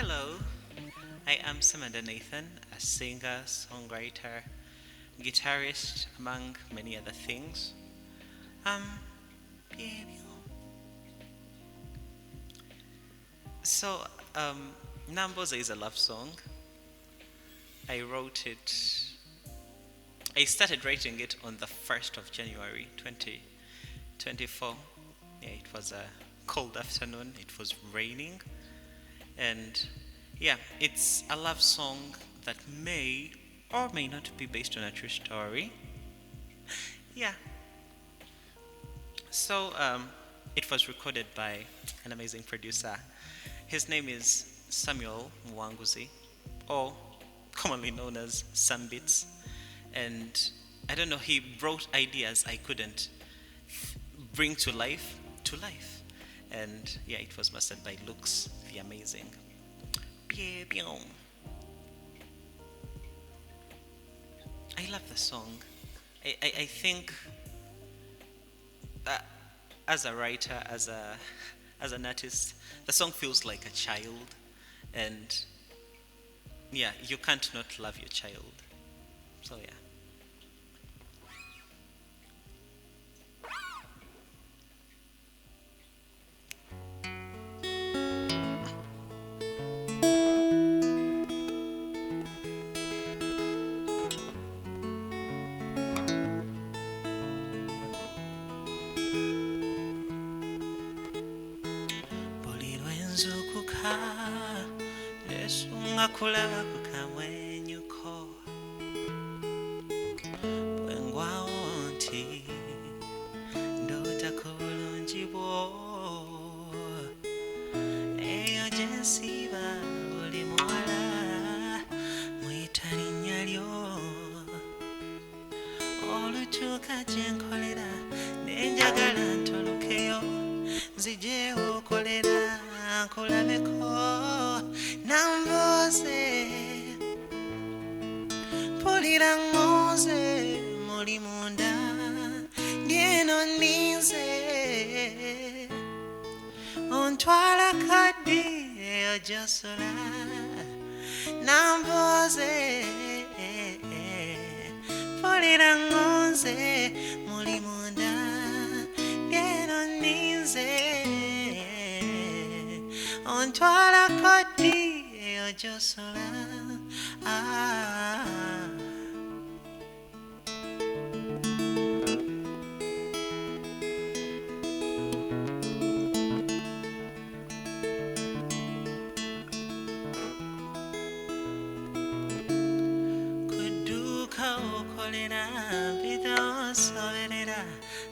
Hello, I am Ssemanda Nathan, a singer, songwriter, guitarist, among many other things. Um, yeah. So, Nambooze is a love song. I wrote it, I started writing it on the 1st of January 2024. Yeah, it was a cold afternoon, it was raining, and yeah, it's a love song that may or may not be based on a true story. Yeah, so it was recorded by an amazing producer. His name is Samuel Mwanguzi, or commonly known as Sam Beats. And I don't know, he brought ideas I couldn't bring to life. And yeah, it was mastered by Lux, the amazing. I love the song. I think uh, as a writer, as an artist, the song feels like a child, and yeah, you can't not love your child. So yeah. Buli lwenzukuka nesunga kulaba ku kamwenyuko bwe ngwawo nti ndootako bulungi bwo eyo gye nsiiba buli muwala muyita linnya lyo olutuuka gye nkolera nenjagala ntolukeyo nzijeewo okolera nkulabeko Nambooze mpulira ŋŋooze muli munda lyeno nninze ontwala kaddi eyo gy'osula Nambooze mpulira ŋŋooze muli munda lyeno nninze ontwala kaddi eyo gy'osula kudduuka okolera mpita osoberera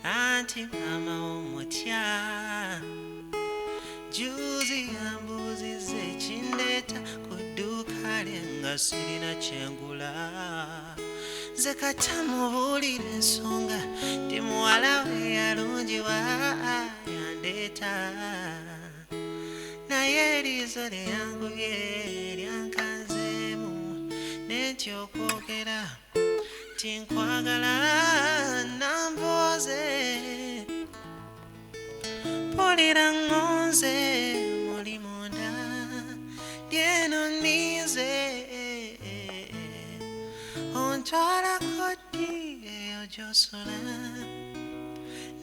anti maama omutya juzi yambuuzizza ekindeeta ku dduuka lye nga sirina kyengula nze kata mubuulira ensonga ti muwala we yalungiwa yandeeta naye eriizo lye yangubye lyankanzeemu nentya okwogera ti nkwagala Nambooze mpulira ŋŋooze muli munda lyeno nninze ontwala koddi eyo gy'osula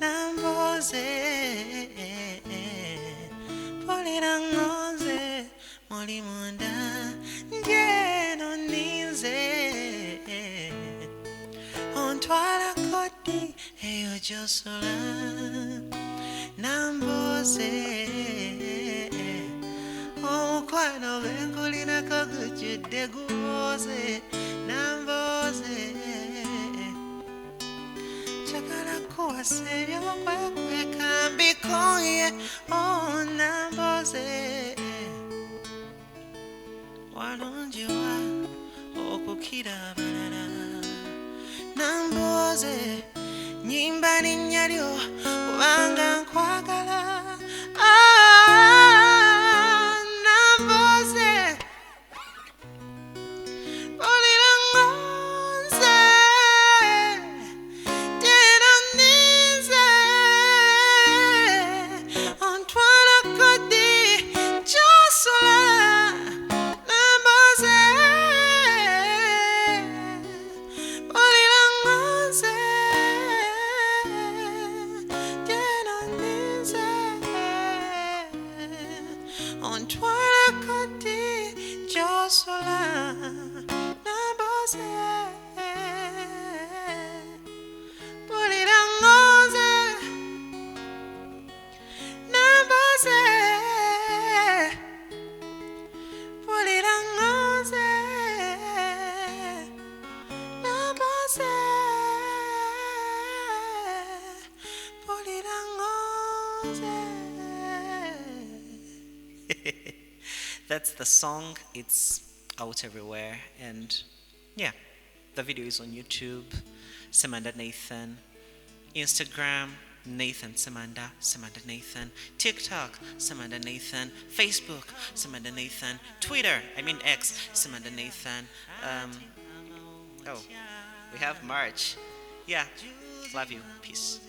Nambooze mpulira ŋŋooze muli munda lyeno nninze ontwala koddi eyo gy'osula Nambooze omukwano gwe nkulinako gujjudde guwooze Nambooze njagala kuwasa ebyokwekweka mbikoye Nambooze walungiwa okukira abalala Nambooze nyimba linnya lyo kubanga nkwagala Nambooze mpulira ŋŋooze lyeno nninze ontwala koddi gy'osula that's the song. It's out everywhere, and yeah, the video is on YouTube, Ssemanda Nathan, Instagram, Nathan Ssemanda, Ssemanda Nathan, TikTok, Ssemanda Nathan, Facebook, Ssemanda Nathan, Twitter, X, Ssemanda Nathan. Oh, we have March. Yeah, love you. Peace.